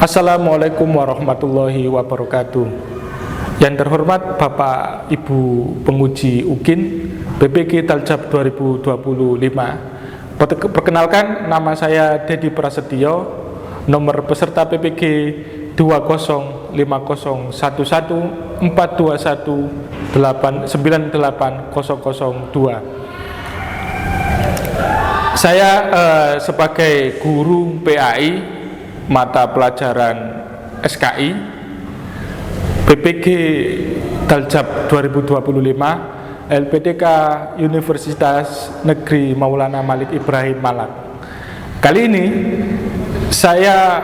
Assalamualaikum warahmatullahi wabarakatuh. Yang terhormat Bapak Ibu Penguji UKIN BPG Taljab 2025. Perkenalkan, nama saya Dedi Prasetyo, nomor peserta PPG 2050514218980002. Saya sebagai guru PAI mata pelajaran SKI BPG Taljab 2025 LPDK Universitas Negeri Maulana Malik Ibrahim Malang. Kali ini saya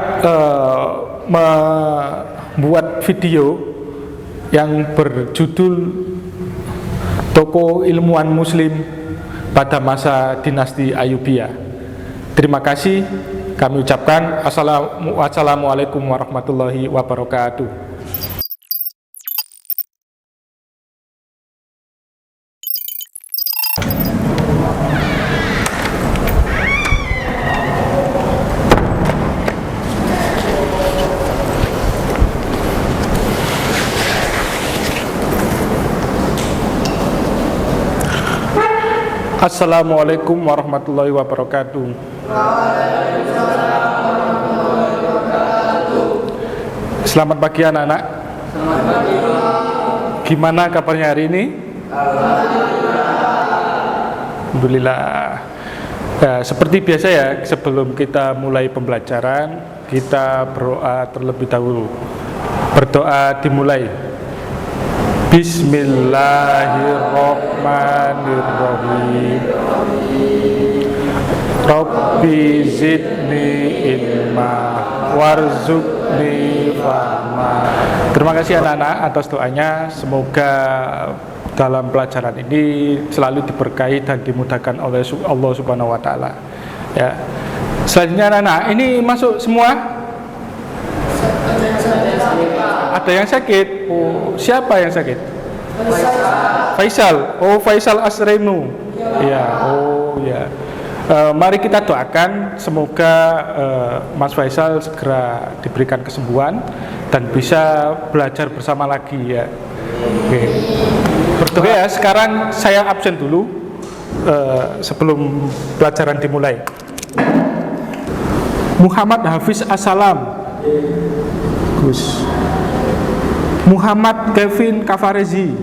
membuat video yang berjudul Tokoh Ilmuwan Muslim pada masa dinasti Ayyubiyah. Terima kasih kami ucapkan. Assalamualaikum warahmatullahi wabarakatuh. Assalamualaikum warahmatullahi wabarakatuh. Selamat pagi anak-anak. Gimana kabarnya hari ini? Alhamdulillah. Ya, seperti biasa ya, sebelum kita mulai pembelajaran, kita berdoa terlebih dahulu. Berdoa dimulai. Bismillahirrahmanirrahim. Rabbi zidni ilma warzuqni fahma. Terima kasih anak-anak atas doanya. Semoga dalam pelajaran ini selalu diberkahi dan dimudahkan oleh Allah Subhanahu wa taala. Ya. Selanjutnya anak-anak, ini masuk semua? Ada yang sakit? Oh, siapa yang sakit? Faisal. Oh, Faisal Asrenu. Ya, oh ya. Mari kita doakan semoga Mas Faisal segera diberikan kesembuhan dan bisa belajar bersama lagi ya. Oke. Berdoa ya. Sekarang saya absen dulu sebelum pelajaran dimulai. Muhammad Hafiz Assalam. Bagus. Muhammad Kevin Kafarezi.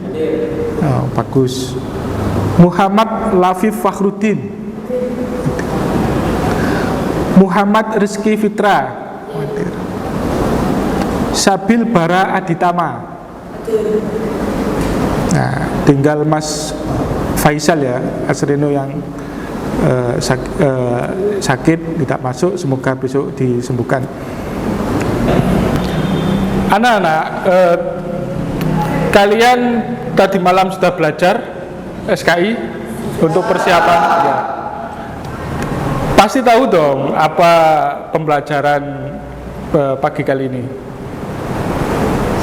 Oh, bagus. Muhammad Lafif Fakhruddin. Muhammad Rizky Fitra. Sabil Bara Aditama. Nah, tinggal Mas Faisal ya, Asreno yang sakit tidak masuk, semoga besok disembuhkan. Anak-anak, kalian tadi malam sudah belajar SKI untuk persiapan ya. Pasti tahu dong apa pembelajaran pagi kali ini.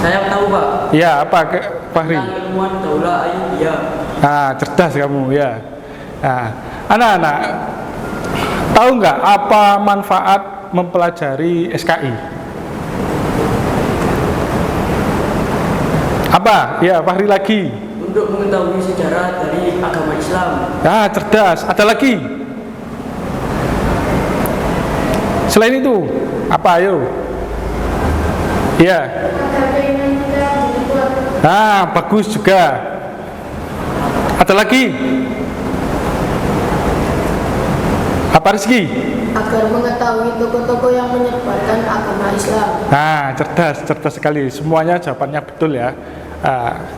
Saya tahu Pak. Ya, apa Fahri? Ilmuwan Daulah Ayyubiyah. Cerdas kamu ya. Anak-anak, tahu nggak apa manfaat mempelajari SKI? Apa? Ya, Fahri lagi. Untuk mengetahui sejarah dari agama Islam. Cerdas. Ada lagi? Selain itu, apa? Ayo. Ya. Bagus juga. Ada lagi? Apa Rizky? Agar mengetahui tokoh-tokoh yang menyebarkan agama Islam. Cerdas sekali. Semuanya jawabannya betul ya.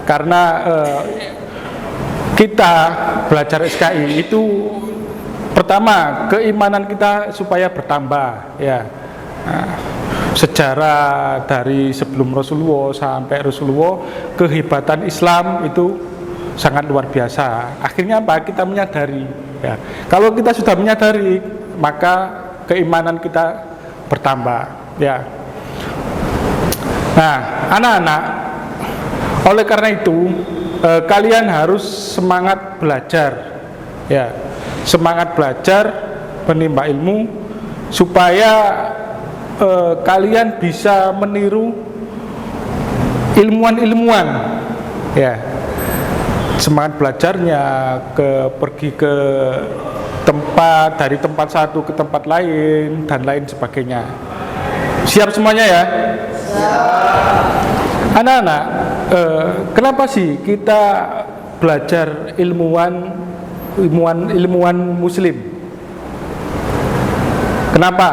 Karena kita belajar SKI itu pertama keimanan kita supaya bertambah ya. Sejarah dari sebelum Rasulullah sampai Rasulullah, kehebatan Islam itu sangat luar biasa. Akhirnya apa? Kita menyadari ya. Kalau kita sudah menyadari, maka keimanan kita bertambah ya. Nah, anak-anak, oleh karena itu kalian harus semangat belajar ya. Semangat belajar, menimba ilmu supaya kalian bisa meniru ilmuwan-ilmuwan, ya, semangat belajarnya, pergi ke tempat, dari tempat satu ke tempat lain dan lain sebagainya. Siap semuanya ya? Anak-anak, kenapa sih kita belajar ilmuwan Muslim? Kenapa?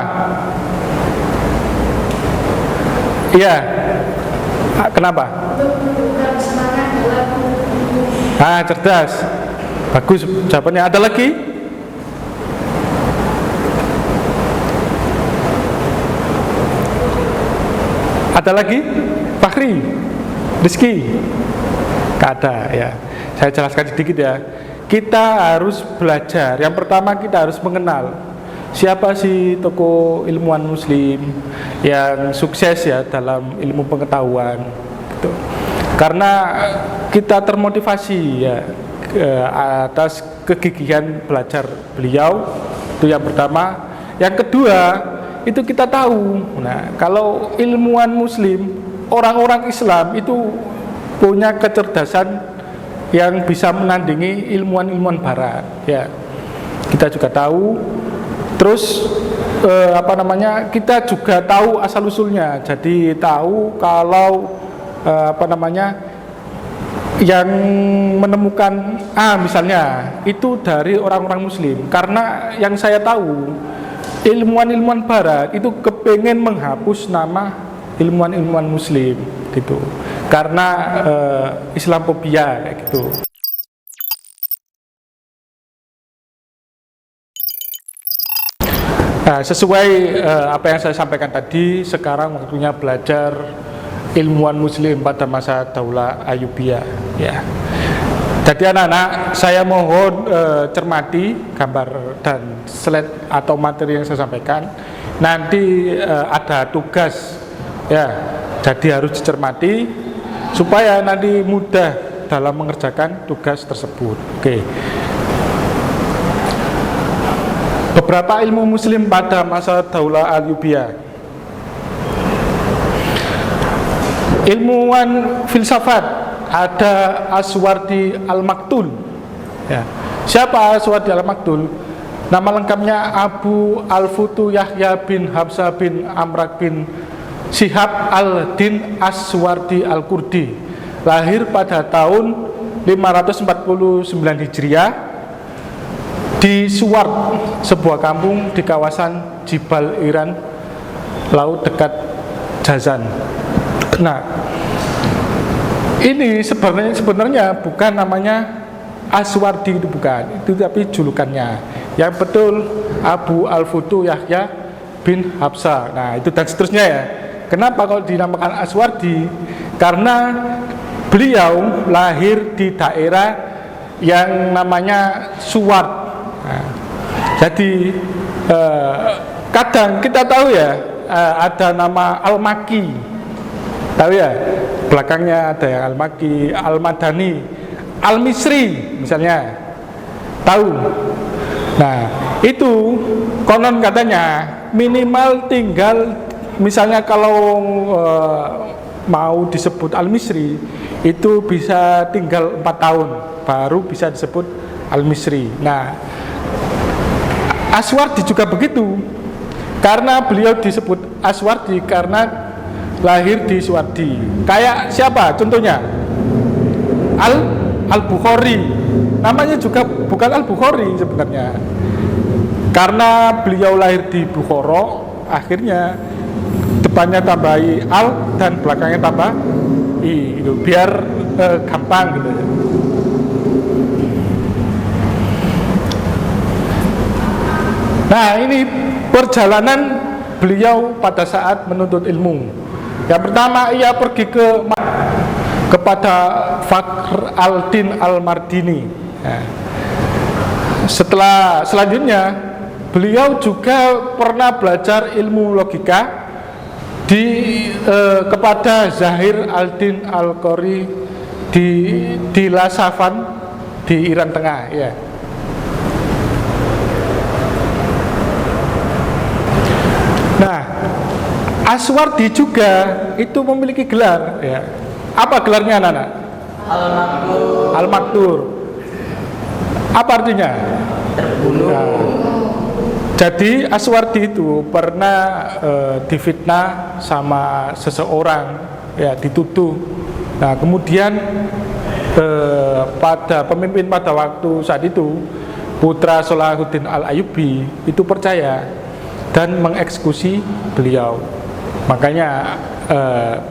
Iya. Kenapa? Cerdas. Bagus jawabannya. Ada lagi? Ada lagi? Fahri, Rizky? Gak ada ya. Saya jelaskan sedikit ya. Kita harus belajar. Yang pertama kita harus mengenal siapa sih tokoh ilmuwan Muslim yang sukses ya dalam ilmu pengetahuan gitu. Karena kita termotivasi ya atas kegigihan belajar beliau, itu yang pertama. Yang kedua, itu kita tahu, nah kalau ilmuwan Muslim, orang-orang Islam itu punya kecerdasan yang bisa menandingi ilmuwan-ilmuwan Barat ya. Kita juga tahu. Terus kita juga tahu asal usulnya. Jadi tahu kalau yang menemukan misalnya itu dari orang-orang Muslim. Karena yang saya tahu ilmuwan-ilmuwan Barat itu kepengen menghapus nama ilmuwan-ilmuwan Muslim gitu. Karena Islamophobia kayak gitu. Nah, sesuai apa yang saya sampaikan tadi, sekarang waktunya belajar ilmuwan Muslim pada masa Daulah Ayyubiyah. Ya. Jadi anak-anak, saya mohon cermati gambar dan slide atau materi yang saya sampaikan. Nanti ada tugas, ya. Jadi harus dicermati supaya nanti mudah dalam mengerjakan tugas tersebut. Oke. Beberapa ilmu Muslim pada masa Daulah Ayyubiyah. Ilmuwan filsafat ada Aswardi Al-Maktul. Ya. Siapa Aswardi Al-Maktul? Nama lengkapnya Abu Al-Futu Yahya bin Habsah bin Amrak bin Syihab Al-Din Aswardi Al-Kurdi. Lahir pada tahun 549 Hijriah di Suward, sebuah kampung di kawasan Jibal Iran, laut dekat Jazan. Nah, ini sebenarnya bukan namanya Aswardi, itu bukan, itu tapi julukannya. Yang betul Abu Al-Futu Yahya bin Habsah. Nah, itu dan seterusnya ya. Kenapa kalau dinamakan Aswardi? Karena beliau lahir di daerah yang namanya Suward. Nah, jadi kadang kita tahu ya ada nama Al-Maki, tahu ya, belakangnya ada yang Al-Maki, Al-Madani, Al-Misri misalnya, tahu. Nah itu konon katanya minimal tinggal, misalnya kalau mau disebut Al-Misri itu bisa tinggal 4 tahun baru bisa disebut Al-Misri. Nah, Aswardi juga begitu, karena beliau disebut Aswardi karena lahir di Suwardi. Kayak siapa contohnya? Al-Bukhari, namanya juga bukan Al-Bukhari sebenarnya, karena beliau lahir di Bukhara, akhirnya depannya tambahi Al dan belakangnya tambah I, gitu, biar gampang gitu. Nah, ini perjalanan beliau pada saat menuntut ilmu. Yang pertama, ia pergi kepada Fakhr al-Din al-Mardini. Nah, selanjutnya beliau juga pernah belajar ilmu logika kepada Zahir al-Din al-Qori di Lasafan di Iran Tengah ya. Nah, Aswardi juga itu memiliki gelar, ya. Apa gelarnya anak-anak? Al-Maktur. Apa artinya? Nah, jadi Aswardi itu pernah difitnah sama seseorang, ya, dituduh. Nah, kemudian pada pemimpin pada waktu saat itu, putra Salahuddin Al-Ayyubi itu percaya dan mengeksekusi beliau. Makanya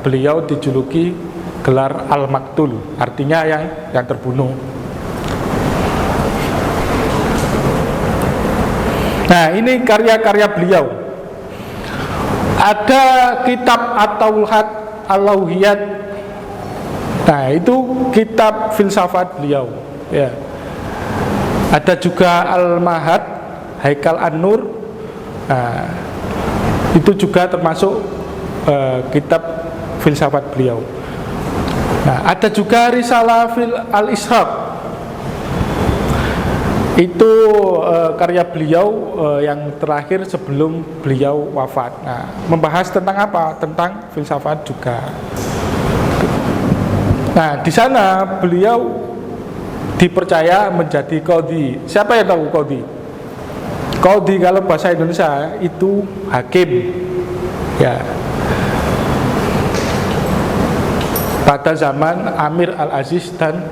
beliau dijuluki gelar Al-Maktul, artinya yang terbunuh. Nah, ini karya-karya beliau. Ada kitab At-Tauhat Al-Lauhiyat. Nah, itu kitab filsafat beliau, ya. Ada juga Al-Mahad, Haikal An-Nur. Nah, itu juga termasuk kitab filsafat beliau. Nah, ada juga Risalah fil Al-Ishraq. Itu karya beliau yang terakhir sebelum beliau wafat. Nah, membahas tentang apa? Tentang filsafat juga. Nah, di sana beliau dipercaya menjadi qadhi. Siapa yang tahu qadhi? Qadhi kalau bahasa Indonesia itu hakim. Ya. Pada zaman Amir Al-Aziz dan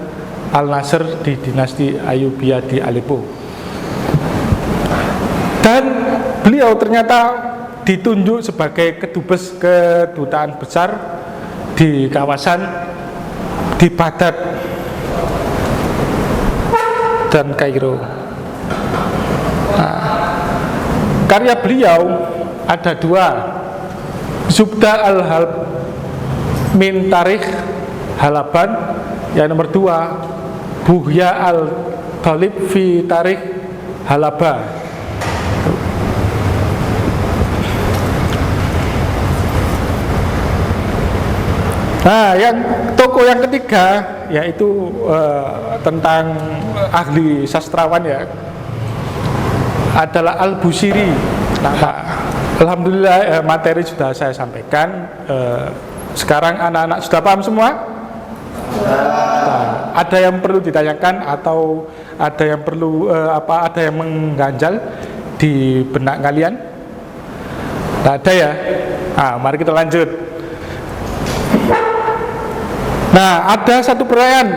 Al-Nasr di dinasti Ayyubiyah di Aleppo. Dan beliau ternyata ditunjuk sebagai kedubes kedutaan besar di kawasan di Baghdad dan Kairo. Nah, karya beliau ada dua, Zubda al-Halb min Tarikh Halaban, yang nomor dua Buhya al-Talib fi Tarikh Halaba. Nah, yang tokoh yang ketiga yaitu tentang ahli sastrawan, ya, adalah Al-Busiri. Nah, alhamdulillah materi sudah saya sampaikan. Sekarang anak-anak sudah paham semua? Nah, ada yang perlu ditanyakan atau ada yang perlu ada yang mengganjal di benak kalian? Tidak ada, ya? Nah, mari kita lanjut. Nah, ada satu pertanyaan.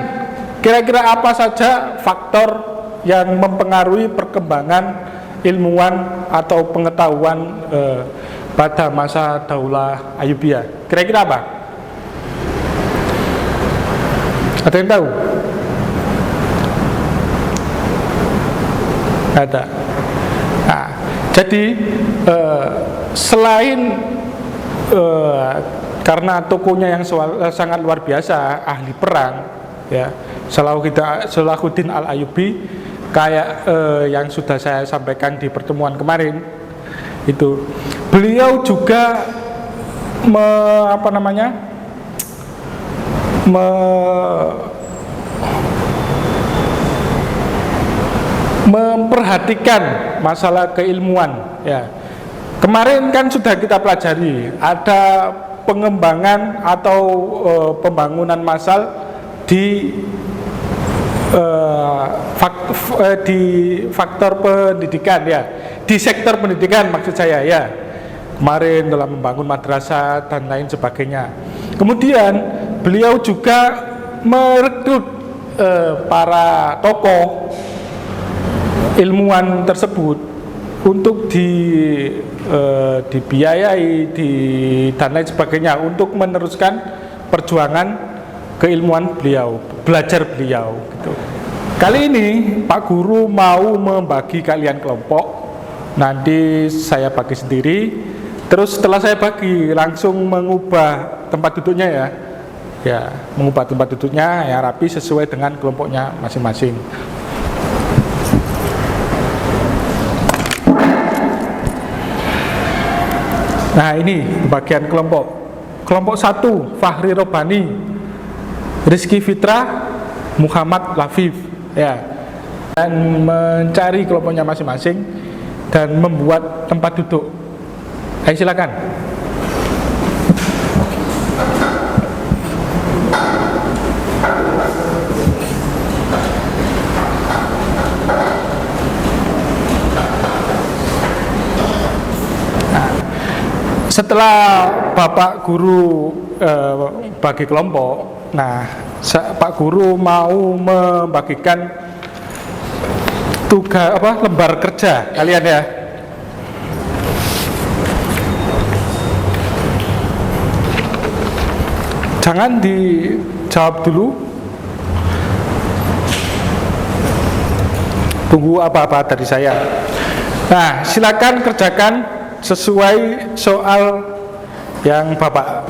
Kira-kira apa saja faktor yang mempengaruhi perkembangan ilmuwan atau pengetahuan pada masa Daulah Ayyubiyah? Kira-kira apa? Ada yang tahu? Ada. Nah, jadi selain karena tokohnya yang sangat luar biasa, ahli perang, ya, Salahuddin Al-Ayyubi, kayak yang sudah saya sampaikan di pertemuan kemarin, itu beliau juga memperhatikan masalah keilmuan, ya. Kemarin kan sudah kita pelajari ada pengembangan atau pembangunan massal di faktor pendidikan, ya, di sektor pendidikan maksud saya, ya. Kemarin dalam membangun madrasah dan lain sebagainya. Kemudian beliau juga merekrut para tokoh ilmuwan tersebut untuk dibiayai dan lain sebagainya untuk meneruskan perjuangan keilmuan beliau, belajar beliau, gitu. Kali ini Pak Guru mau membagi kalian kelompok. Nanti saya bagi sendiri. Terus setelah saya bagi langsung mengubah tempat duduknya, ya. Ya, mengubah tempat duduknya yang rapi sesuai dengan kelompoknya masing-masing. Nah, ini bagian kelompok. Kelompok 1, Fahri Robani, Rizky Fitra, Muhammad Lafif, ya. Dan mencari kelompoknya masing-masing dan membuat tempat duduk. Ayo silakan. Setelah Bapak Guru bagi kelompok, nah Pak Guru mau membagikan tugas lembar kerja kalian ya. Jangan dijawab dulu. Tunggu apa-apa dari saya. Nah, silakan kerjakan sesuai soal yang Bapak.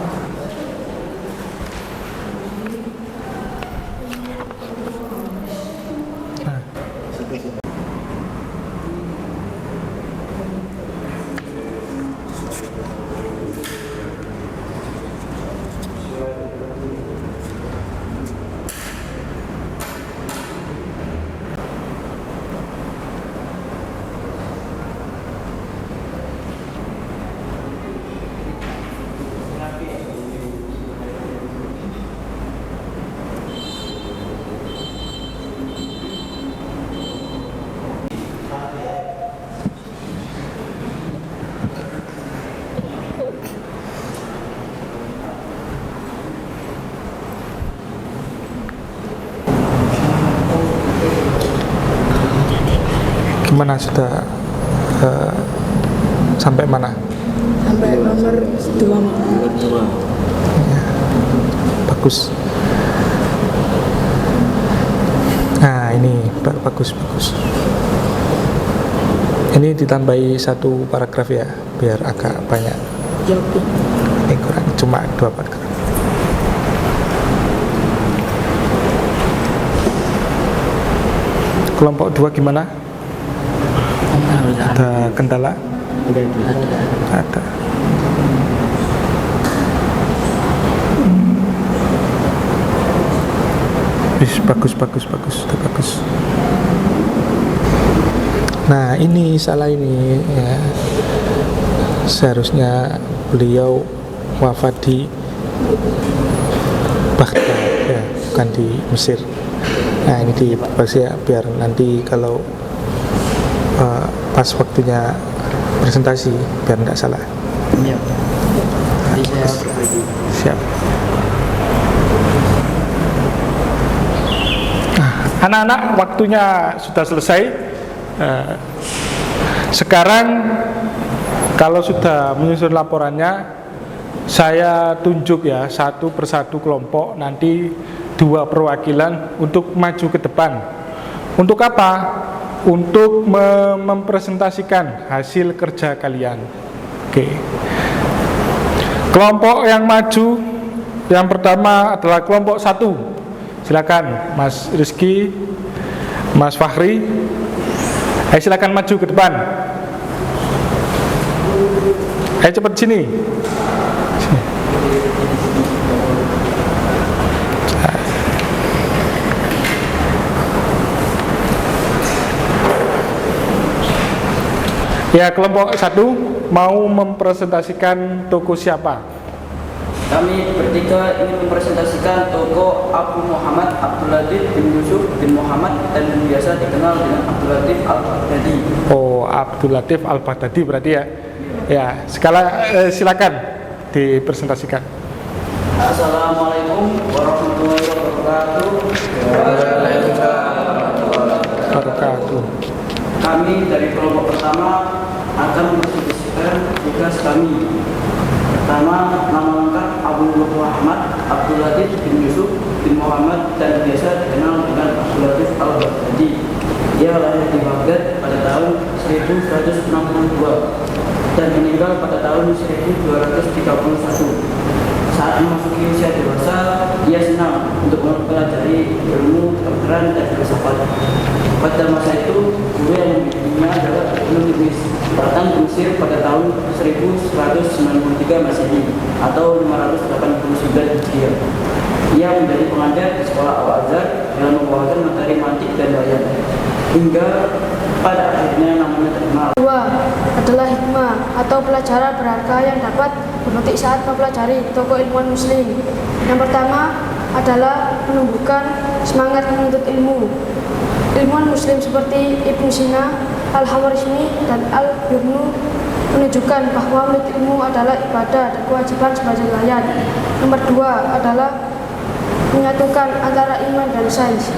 Gimana sudah sampai mana? Sampai nomor 2. Ya, bagus. Nah ini bagus. Ini ditambahi 1 paragraf ya, biar agak banyak. Ini kurang, cuma 2 paragraf. Kelompok 2 gimana? Ada kendala? Ada. Bagus, sudah bagus. Nah ini salah ini ya. Seharusnya beliau wafat di Baghdad ya, bukan di Mesir. Nah ini dibahas ya, biar nanti kalau pas waktunya presentasi biar tidak salah. Iya. Jadi saya perbaiki. Siap. Anak-anak, waktunya sudah selesai. Sekarang kalau sudah menyusun laporannya, saya tunjuk ya 1 persatu kelompok, nanti 2 perwakilan untuk maju ke depan. Untuk apa? Untuk mempresentasikan hasil kerja kalian. Oke. Kelompok yang maju yang pertama adalah kelompok 1. Silakan Mas Rizky, Mas Fahri. Ayo silakan maju ke depan. Ayo cepat sini. Ya, kelompok 1 mau mempresentasikan toko siapa? Kami bertiga ingin mempresentasikan toko Abu Muhammad Abdul Latif bin Yusuf bin Muhammad dan biasa dikenal dengan Abdul Latif Al-Baghdadi. Oh, Abdul Latif Al-Baghdadi berarti ya. Ya, silakan dipresentasikan. Assalamualaikum warahmatullahi wabarakatuh. Wabarakatuh. Kami dari kelompok pertama akan mempresentasikan tugas kami. Pertama, nama lengkap Abu Muhammad Abdul Latif bin Yusuf bin Muhammad dan biasa dikenal dengan Abdul Latif Al-Baghdadi. Dia lahir di Baghdad pada tahun 1162 dan meninggal pada tahun 1231. Saat memasuki usia dewasa, ia senang untuk mempelajari ilmu kedokteran dan filsafat. Pada masa itu, guru yang membimbingnya adalah Ibnu Tunis, datang ke Mesir pada tahun 1193 Masehi atau 589 Hijriah. Ia menjadi pengajar di sekolah Al-Azhar dengan membawakan materi mantik dan bayan, hingga pada akhirnya namanya terkenal. 2 adalah hikmah atau pelajaran berharga yang dapat berpetik saat mempelajari tokoh ilmuwan muslim. Yang pertama adalah menumbuhkan semangat menuntut ilmu. Ilmuwan muslim seperti Ibnu Sina, Al-Khawarizmi, dan Al-Birnu menunjukkan bahwa menuntut ilmu adalah ibadah dan kewajiban sebagai rakyat. Nomor dua adalah menyatukan antara iman dan sains.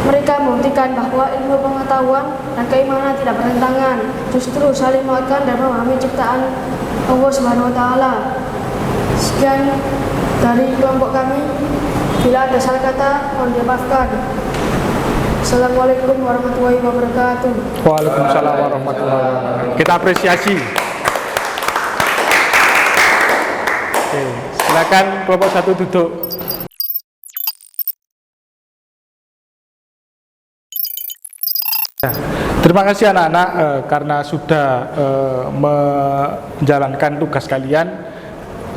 Mereka membuktikan bahwa ilmu pengetahuan dan keimanan tidak bertentangan, justru saling menguatkan dan memahami ciptaan Allah Subhanahu wa taala. Sekian dari kelompok kami. Bila ada salah kata, mohon dimaafkan. Assalamualaikum warahmatullahi wabarakatuh. Waalaikumsalam warahmatullahi wabarakatuh. Kita apresiasi. Oke, silakan kelompok 1 duduk. Ya, terima kasih anak-anak karena sudah menjalankan tugas kalian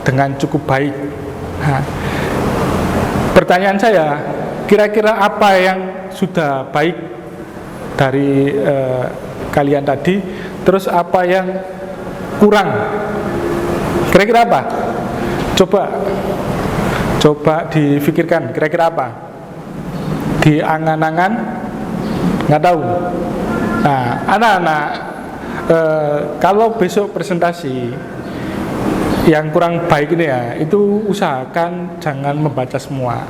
dengan cukup baik. Nah, pertanyaan saya, kira-kira apa yang sudah baik dari kalian tadi, terus apa yang kurang? Kira-kira apa? Coba difikirkan, kira-kira apa? Di angan-angan? Nggak tahu. Nah, anak-anak, kalau besok presentasi yang kurang baik ini ya, itu usahakan jangan membaca semua.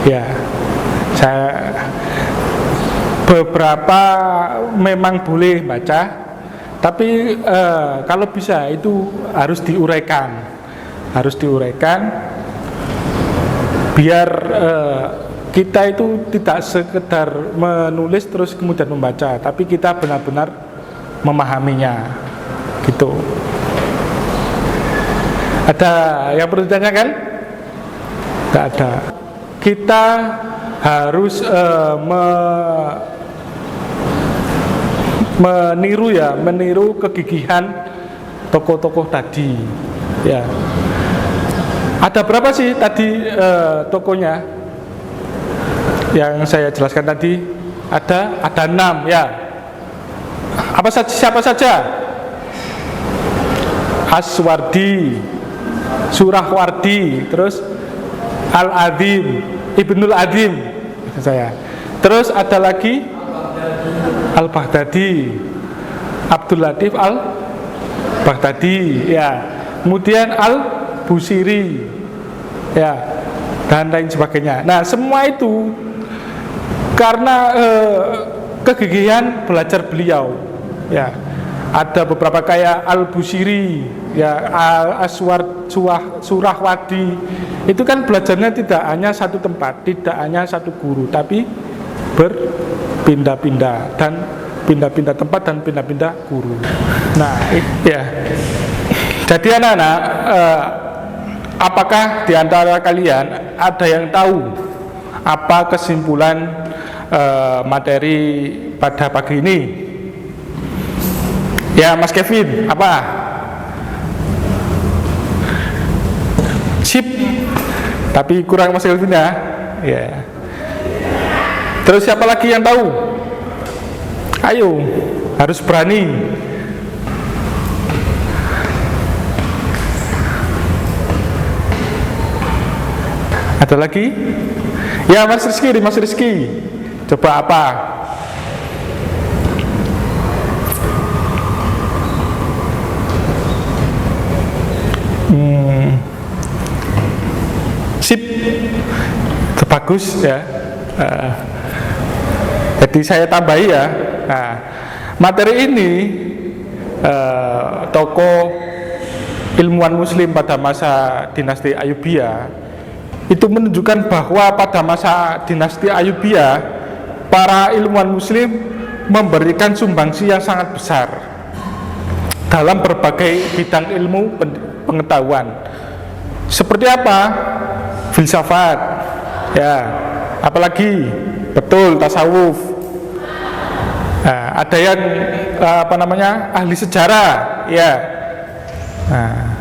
Ya, saya beberapa memang boleh baca, tapi kalau bisa itu harus diuraikan, biar kita itu tidak sekedar menulis terus kemudian membaca, tapi kita benar-benar memahaminya, gitu. Ada yang perlu ditanyakan? Tidak ada. Kita harus meniru kegigihan tokoh-tokoh tadi. Ya. Ada berapa sih tadi tokohnya? Yang saya jelaskan tadi ada 6 ya. Siapa saja? Aswardi, Surahwardi, terus Al-Azim, Ibnul Azim itu saya. Terus ada lagi Al-Baghdadi, Abdul Latif Al-Baghdadi ya. Kemudian Al-Busiri ya, dan lain sebagainya. Nah, semua itu karena kegigihan belajar beliau ya. Ada beberapa kayak Al-Busiri ya, Surahwadi, itu kan belajarnya tidak hanya satu tempat, tidak hanya satu guru, tapi berpindah-pindah dan pindah-pindah tempat dan pindah-pindah guru. Nah, ya. Jadi anak-anak, apakah di antara kalian ada yang tahu apa kesimpulan materi pada pagi ini? Ya, Mas Kevin, apa? Sip. Tapi kurang Mas Kevin ya. Ya. Terus siapa lagi yang tahu? Ayo, harus berani. Ada lagi? Ya, Mas Rizky. Coba apa? Sip. Itu bagus ya. Jadi saya tambahi ya. Nah, materi ini tokoh ilmuwan muslim pada masa dinasti Ayyubiyah itu menunjukkan bahwa pada masa dinasti Ayyubiyah para ilmuwan muslim memberikan sumbangsi yang sangat besar dalam berbagai bidang ilmu pengetahuan. Seperti apa? Filsafat ya, apalagi betul tasawuf. Nah, ada yang ahli sejarah ya, nah,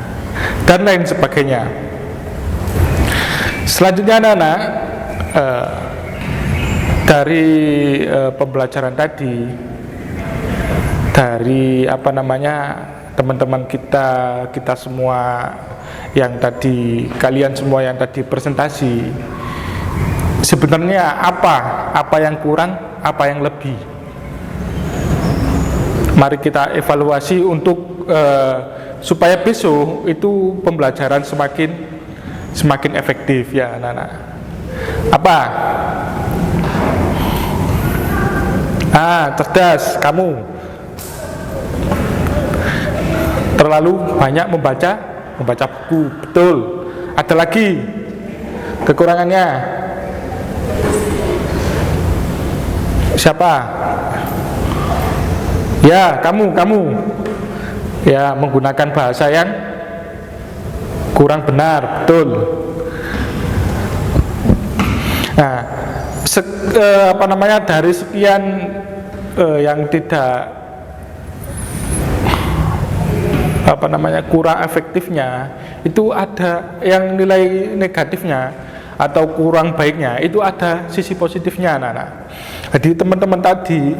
dan lain sebagainya. Selanjutnya anak-anak, dari pembelajaran tadi, dari teman-teman kita semua yang tadi, kalian semua yang tadi presentasi, sebenarnya apa yang kurang, apa yang lebih. Mari kita evaluasi untuk supaya besok itu pembelajaran semakin efektif ya anak-anak. Apa? Cerdas kamu. Terlalu banyak membaca buku, betul. Ada lagi kekurangannya? Siapa? Ya, kamu. Ya, menggunakan bahasa yang kurang benar, betul. Nah, dari sekian yang tidak kurang efektifnya, itu ada yang nilai negatifnya atau kurang baiknya, itu ada sisi positifnya anak-anak. Jadi teman-teman tadi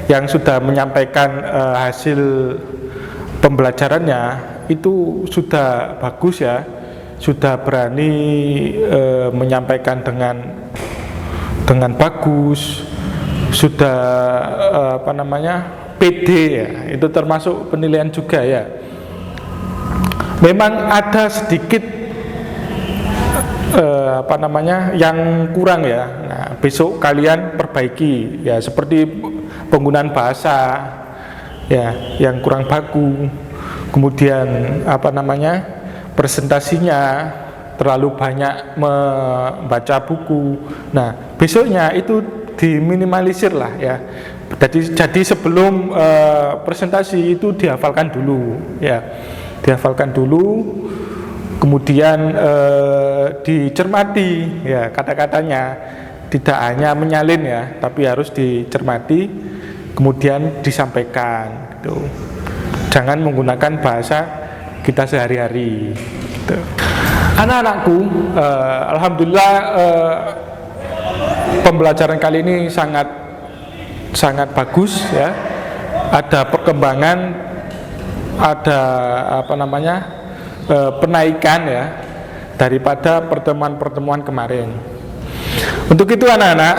yang sudah menyampaikan hasil pembelajarannya itu sudah bagus ya, sudah berani menyampaikan dengan bagus, sudah pede ya, itu termasuk penilaian juga ya. Memang ada sedikit yang kurang ya. Nah, besok kalian perbaiki ya, seperti penggunaan bahasa ya yang kurang baku, kemudian presentasinya terlalu banyak membaca buku. Nah, besoknya itu diminimalisir lah ya. Jadi sebelum presentasi itu dihafalkan dulu ya, kemudian dicermati ya kata-katanya, tidak hanya menyalin ya, tapi harus dicermati kemudian disampaikan gitu. Jangan menggunakan bahasa kita sehari-hari gitu. Anak-anakku, alhamdulillah pembelajaran kali ini sangat bagus ya. Ada perkembangan, ada penaikan ya daripada pertemuan-pertemuan kemarin. Untuk itu anak-anak,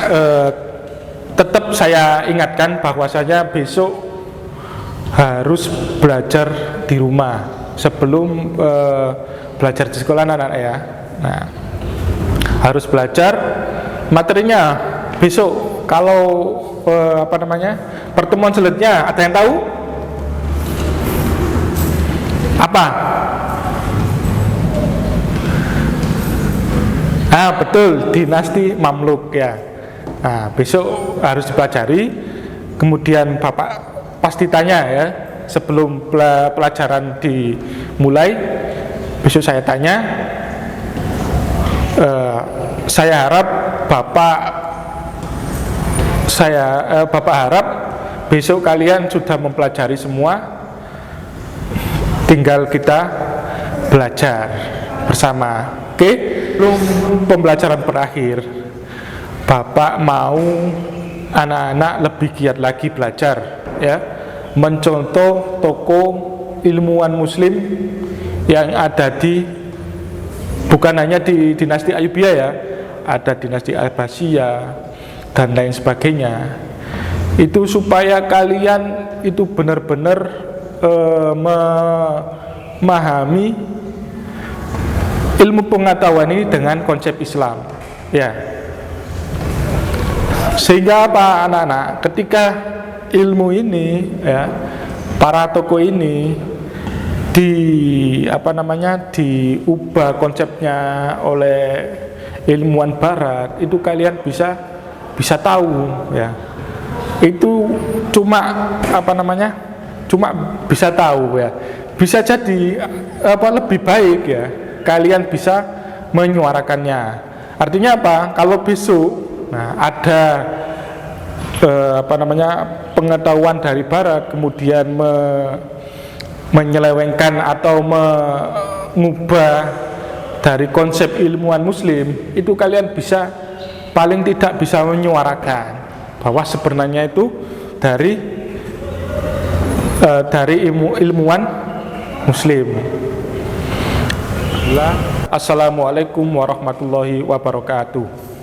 tetap saya ingatkan bahwasanya besok harus belajar di rumah sebelum belajar di sekolah anak-anak ya. Nah, harus belajar materinya besok. Kalau pertemuan selanjutnya ada yang tahu? Apa? Betul, dinasti Mamluk ya. Nah, besok harus dipelajari. Kemudian Bapak pasti tanya ya, sebelum pelajaran dimulai, besok saya tanya. Saya harap Bapak harap besok kalian sudah mempelajari semua, tinggal kita belajar bersama. Oke, belum pembelajaran berakhir, Bapak mau anak-anak lebih giat lagi belajar ya, mencontoh tokoh ilmuwan muslim yang ada bukan hanya di dinasti Ayyubiyah ya, ada dinasti Abbasiyah dan lain sebagainya. Itu supaya kalian itu benar-benar memahami ilmu pengetahuan ini dengan konsep Islam ya. Sehingga apa anak-anak, ketika ilmu ini ya, para tokoh ini diubah konsepnya oleh ilmuwan barat, itu kalian bisa tahu ya. Itu cuma cuma bisa tahu ya. Bisa jadi lebih baik ya, kalian bisa menyuarakannya. Artinya apa? Kalau besok ada pengetahuan dari barat kemudian menyelewengkan atau mengubah dari konsep ilmuwan muslim, itu kalian bisa paling tidak bisa menyuarakan bahwa sebenarnya itu dari dari ilmuwan muslim. Assalamualaikum warahmatullahi wabarakatuh.